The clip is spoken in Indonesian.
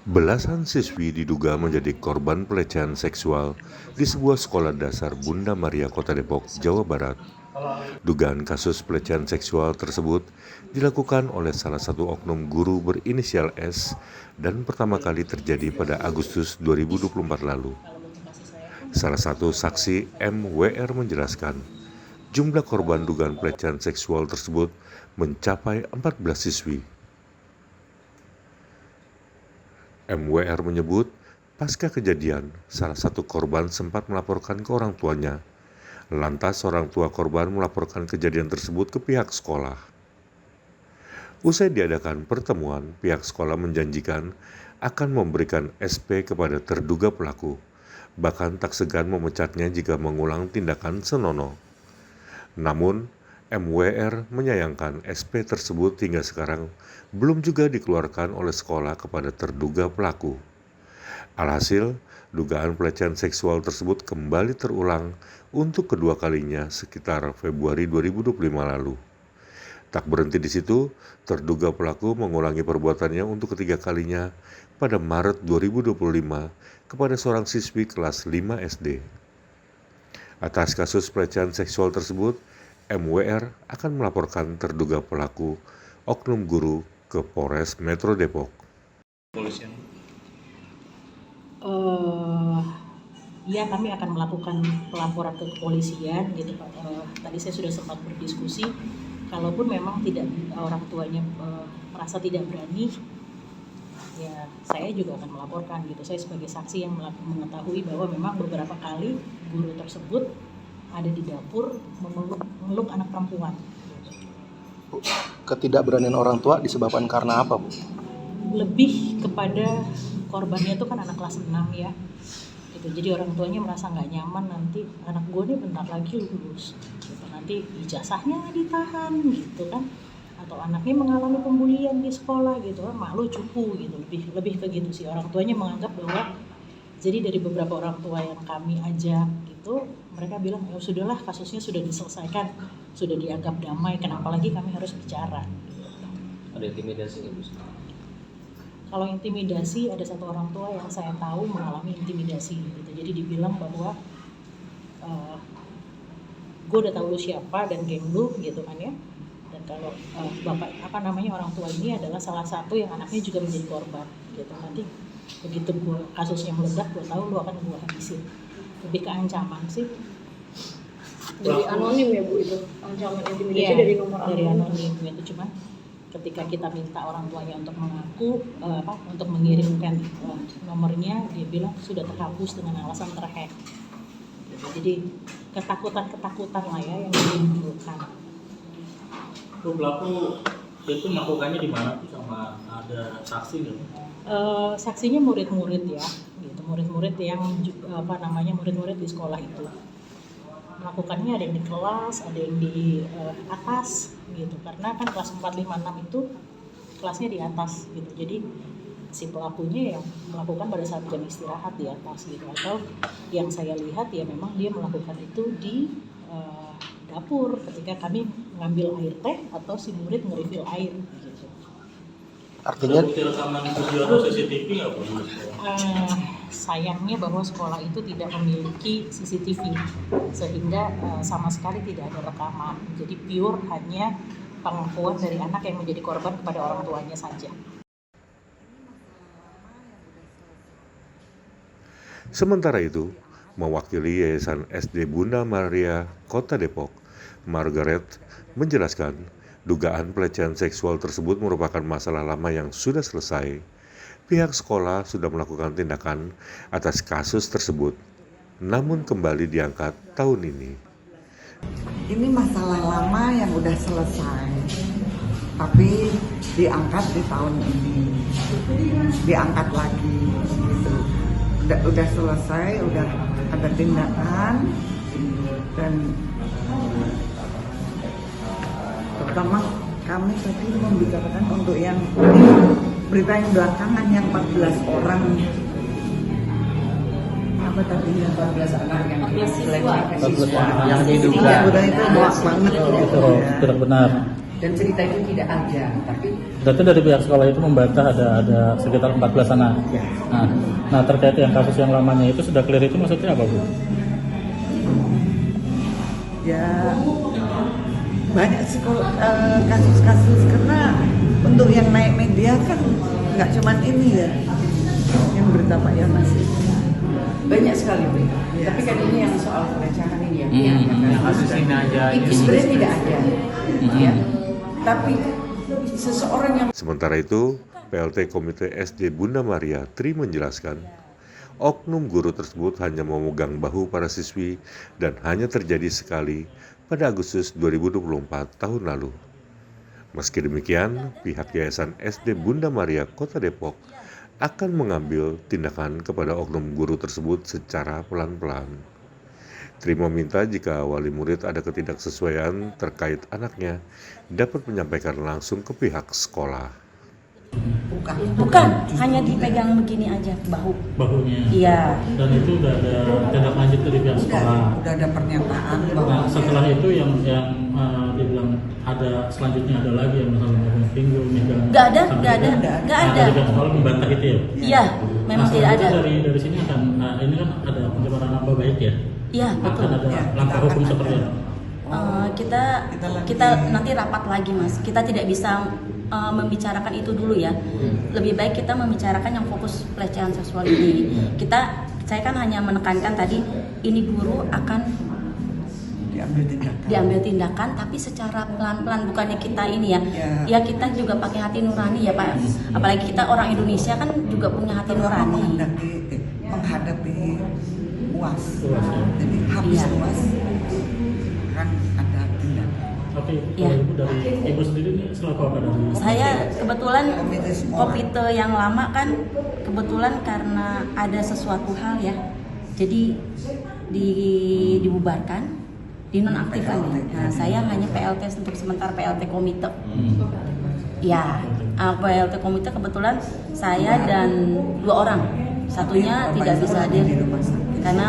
Belasan siswi diduga menjadi korban pelecehan seksual di sebuah sekolah dasar Bunda Maria Kota Depok, Jawa Barat. Dugaan kasus pelecehan seksual tersebut dilakukan oleh salah satu oknum guru berinisial S dan pertama kali terjadi pada Agustus 2024 lalu. Salah satu saksi MWR menjelaskan, jumlah korban dugaan pelecehan seksual tersebut mencapai 14 siswi. MWR menyebut, pasca kejadian, salah satu korban sempat melaporkan ke orang tuanya. Lantas orang tua korban melaporkan kejadian tersebut ke pihak sekolah. Usai diadakan pertemuan, pihak sekolah menjanjikan akan memberikan SP kepada terduga pelaku, bahkan tak segan memecatnya jika mengulang tindakan senonoh. Namun, MWR menyayangkan SP tersebut hingga sekarang belum juga dikeluarkan oleh sekolah kepada terduga pelaku. Alhasil, dugaan pelecehan seksual tersebut kembali terulang untuk kedua kalinya sekitar Februari 2025 lalu. Tak berhenti di situ, terduga pelaku mengulangi perbuatannya untuk ketiga kalinya pada Maret 2025 kepada seorang siswi kelas 5 SD. Atas kasus pelecehan seksual tersebut, MWR akan melaporkan terduga pelaku oknum guru ke Polres Metro Depok. Polisian. Ya, kami akan melakukan pelaporan ke kepolisian gitu Pak. Tadi saya sudah sempat berdiskusi, kalaupun memang tidak orang tuanya merasa tidak berani, ya saya juga akan melaporkan gitu. Saya sebagai saksi yang mengetahui bahwa memang beberapa kali guru tersebut ada di dapur memeluk anak perempuan. Ketidakberanian orang tua disebabkan karena apa, Bu? Lebih kepada korbannya itu kan anak kelas 6 ya. Gitu. Jadi orang tuanya merasa nggak nyaman, nanti anak gue nih bentar lagi lulus. Gitu. Nanti ijazahnya ditahan gitu kan. Atau anaknya mengalami pembulian di sekolah gitu kan, malu cupu gitu. Lebih ke gitu sih. Orang tuanya menganggap bahwa, jadi dari beberapa orang tua yang kami ajak gitu, mereka bilang ya sudahlah, kasusnya sudah diselesaikan, sudah dianggap damai, kenapa lagi kami harus bicara. Ada intimidasi nggak, Bu? Kalau intimidasi, ada satu orang tua yang saya tahu mengalami intimidasi gitu. Jadi dibilang bahwa gue udah tahu lu siapa dan geng lu gitu kan ya. Dan kalau orang tua ini adalah salah satu yang anaknya juga menjadi korban gitu. Nanti begitu kasusnya meledak, gue tahu lu akan gue habisin. Lebih ke ancaman sih. Dari anonim ya Bu, itu ancaman intimidasi dari nomor anonim gitu. Cuma ketika kita minta orang tuanya untuk mengaku untuk mengirimkan nomornya, dia bilang sudah terhapus dengan alasan terhack gitu. Jadi ketakutan lah ya yang ditimbulkan. Bu, pelaku itu melakukannya di mana, sama ada saksi nggak? Saksinya murid-murid ya gitu, murid-murid yang murid-murid di sekolah itu melakukannya, ada yang di kelas, ada yang di atas gitu, karena kan kelas 4, 5, 6 itu kelasnya di atas gitu. Jadi si pelakunya yang melakukan pada saat jam istirahat di atas gitu, atau yang saya lihat ya memang dia melakukan itu di dapur ketika kami mengambil air teh atau si murid nge-refill air gitu. Artinya bukti rekaman video CCTV nggak, Bu? Sayangnya bahwa sekolah itu tidak memiliki CCTV, sehingga sama sekali tidak ada rekaman. Jadi pure hanya pengakuan dari anak yang menjadi korban kepada orang tuanya saja. Sementara itu, mewakili Yayasan SD Bunda Maria Kota Depok, Margaret menjelaskan dugaan pelecehan seksual tersebut merupakan masalah lama yang sudah selesai. Pihak sekolah sudah melakukan tindakan atas kasus tersebut, namun kembali diangkat tahun ini. Ini masalah lama yang udah selesai, tapi diangkat di tahun ini, diangkat lagi gitu. Udah selesai, udah ada tindakan, dan terutama kami tadi membicarakan untuk yang berita yang belakangan yang 14 orang. Apa tadi yang 14 anak yang 14 siswa yang diduga itu muak banget gitu ya. tidak benar. dan cerita itu tidak ada, tapi Berarti dari pihak sekolah itu membantah ada sekitar 14 anak. ya Nah terkait yang kasus yang lamanya itu sudah clear itu maksudnya apa Bu? Ya banyak sih kasus-kasus, karena untuk yang naik media kan nggak cuman ini ya yang berita Pak Yonas itu. banyak sekali Bu. Ya. Tapi kan ini yang soal pelecehan ini ya. Yang kasus ini aja. Itu sebenarnya tidak ada, ya. Tapi seseorang yang Sementara itu, PLT Komite SD Bunda Maria Tri menjelaskan, oknum guru tersebut hanya memegang bahu para siswi dan hanya terjadi sekali pada Agustus 2024 tahun lalu. Meski demikian, pihak Yayasan SD Bunda Maria Kota Depok akan mengambil tindakan kepada oknum guru tersebut secara pelan-pelan. Tri meminta jika wali murid ada ketidaksesuaian terkait anaknya dapat menyampaikan langsung ke pihak sekolah. Bukan, hanya dipegang begini aja Bahunya. Iya. Dan itu udah ada tindak lanjut dari pihak sekolah. Udah ada pernyataan bahwa Nah setelah itu yang dibilang ada selanjutnya ada lagi yang masalah megang pinggul, megang. Nggak ada. Nah, dari pihak sekolah membantah itu ya. Iya, memang Nah, tidak ada. selanjutnya dari sini kan, ini kan ada pencemaran nama baik ya. Iya, betul. Akan ada Ya, langkah kita hukum akan seperti ada. apa? Kita nanti rapat lagi Mas. Kita tidak bisa membicarakan itu dulu ya. Lebih baik kita membicarakan yang fokus pelecehan seksual ini. Saya kan hanya menekankan tadi ini guru akan diambil tindakan, tapi secara pelan-pelan, bukannya kita ini ya. Ya. Ya kita juga pakai hati nurani ya Pak. Apalagi kita orang Indonesia kan juga punya hati nurani. menghadapi UAS. UAS, ya. Jadi habis Iya. UAS kan ada tindakan. Oke, Iya. kalau Ibu dari Ibu sendiri ini selaku apa dari? Saya kebetulan Komite sekolah. komite yang lama kan kebetulan karena ada sesuatu hal ya, jadi dibubarkan, dinonaktifkan. Nah, saya hanya PLT untuk sementara PLT komite. Ya, PLT komite kebetulan saya dan 2 orang, satunya tidak bisa hadir karena